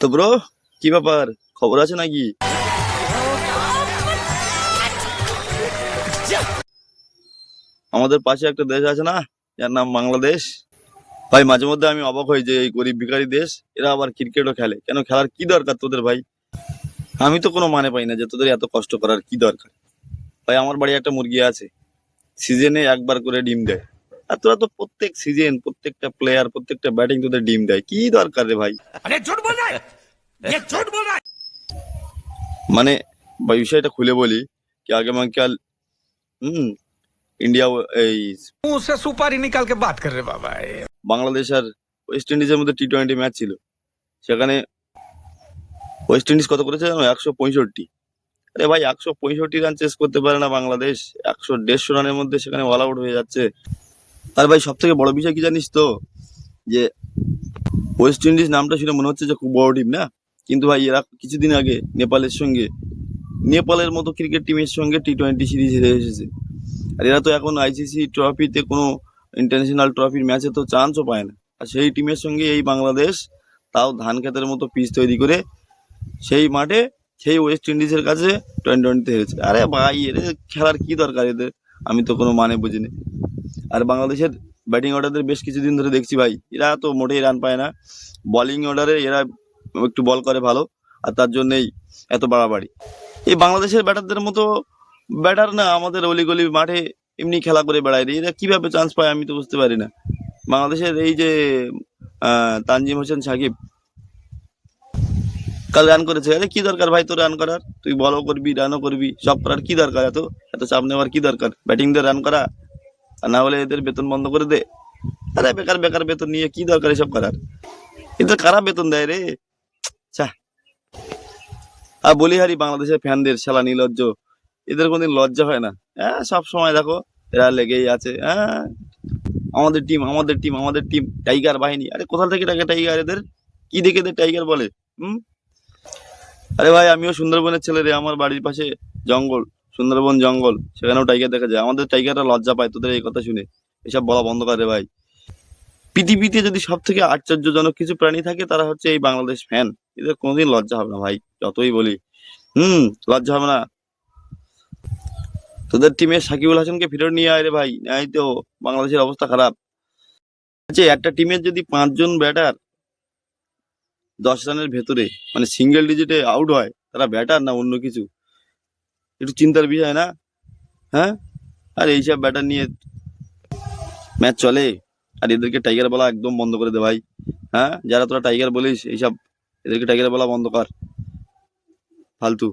তো ব্রো, কি ব্যাপার? খবর আছে নাকি? আমাদের পাশে একটা দেশ আছে না, যার নাম বাংলাদেশ। ভাই মাঝে মধ্যে আমি অবাক হই যে এই গরিব ভিখারি দেশ, এরা আবার ক্রিকেটও খেলে কেন? খেলার কি দরকার তোদের ভাই? আমি তো কোনো মানে পাই না যে তোদের এত কষ্ট করার কি দরকার। ভাই আমার বাড়ি একটা মুরগি আছে, সিজনে একবার করে ডিম দেয়। আর তোরা তো প্রত্যেক সিজন, প্রত্যেকটা প্লেয়ার, প্রত্যেকটা ব্যাটিং তোদের ডিম দেয়, কি দরকার রে ভাই? अरे झूठ बोल रहा है ये झूठ बोल रहा है। মানে ভাই বিষয়টা খুলে বলি কি আগে কাল হুম ইন্ডিয়া এই मुंह से सुपारी निकाल के बात कर रहे बाबा ये। বাংলাদেশ আর ওয়েস্ট ইন্ডিজের মধ্যে টি-20 ম্যাচ ছিল। সেখানে ওয়েস্ট ইন্ডিজ কত করেছে জানো? 165। আরে ভাই 165 রান চেস করতে পারে না বাংলাদেশ, 100-150 রানের মধ্যে সেখানে অল আউট হয়ে যাচ্ছে। আর ভাই সব থেকে বড় বিষয় কি জানিস তো, যে ওয়েস্ট ইন্ডিজ নামটা শুনে মনে হচ্ছে যে খুব বড় টিম না, কিন্তু ভাই এরা কিছুদিন আগে নেপালের মতো ক্রিকেট টিমের সঙ্গে টি-20 সিরিজ হেরে এসেছে। আর এরা তো এখন আইসিসি ট্রফিতে কোনো ইন্টারন্যাশনাল ট্রফির ম্যাচে তো চান্সও পায় না। আর সেই টিমের সঙ্গে এই বাংলাদেশ, তাও ধান খেতের মতো পিচ তৈরি করে সেই মাঠে সেই ওয়েস্ট ইন্ডিজের কাছে টি-20তে হেরেছে। আরে ভাই এদের খেলার কি দরকার এদের? আমি তো কোনো মানে বুঝিনি। আর বাংলাদেশের ব্যাটিং অর্ডারদের বেশ কিছুদিন ধরে দেখছি ভাই, এরা তো মোটেই রান পায় না। বোলিং অর্ডারে এরা একটু বল করে ভালো, আর তার জন্যই এত বাড়াবাড়ি। এই বাংলাদেশের ব্যাটারদের মতো ব্যাটার না আমাদের অলিগলি মাঠে এমনি খেলা করে বেড়ায় রে, এরা কিভাবে চান্স পায় আমি তো বুঝতে পারি না। বাংলাদেশের এই যে তানজিম হোসেন সাকিব কাল রান করেছে, আরে কি দরকার ভাই তোর রান করার? তুই বলও করবি, রানও করবি, সব করার কি দরকার? এত এত চাপ নেওয়ার কি দরকার? ব্যাটিং দিয়ে রান করা, আর না হলে এদের বেতন বন্ধ করে দে। আরে বেকার বেকার বেতন নিয়ে কি দরকার এসব করার? এদের কারা বেতন দেয় রে? চা। আর বলি হারি বাংলাদেশের ফ্যানদের শালা নির্লজ্জ, এদের কোনদিন লজ্জা হয় না? হ্যাঁ সব সময় দেখো এরা লেগেই আছে। হ্যাঁ আমাদের টিম, আমাদের টিম, আমাদের টিম, টাইগার বাহিনী। আরে কোথা থেকে ডাকে টাইগার এদের? কি দেখে এদের টাইগার বলে? হুম। আরে ভাই আমিও সুন্দরবনের ছেলে রে, আমার বাড়ির পাশে জঙ্গল, সুন্দরবন জঙ্গল, সেখানেও টাইগার দেখা যায়। আমাদের টাইগাররা লজ্জা পায় তোদের এই কথা শুনে। এসব বলা বন্ধ করে ভাই। পৃথিবীতে যদি সব থেকে আশ্চর্যজনক কিছু প্রাণী থাকে তারা হচ্ছে এই বাংলাদেশ ফ্যান। এদের কোনোদিন লজ্জা হবে না ভাই, যতই বলি। লজ্জা হবে না? তোদের টিমে সাকিবুল হাসানকে ফিরে নিয়ে আয় রে ভাই, নাই তো বাংলাদেশের অবস্থা খারাপ। আচ্ছা একটা টিমের যদি 5 জন ব্যাটার 10 রানের ভেতরে মানে সিঙ্গেল ডিজিটে আউট হয়, তারা ব্যাটার না অন্য কিছু? একটু চিন্তার বিষয় না? হ্যাঁ। আর এইসব ব্যাটার নিয়ে ম্যাচ চলে? আর এদেরকে টাইগার বলা একদম বন্ধ করে দে ভাই। হ্যাঁ যারা তোরা টাইগার বলিস এইসব, এদেরকে টাইগার বলা বন্ধ কর, ফালতু।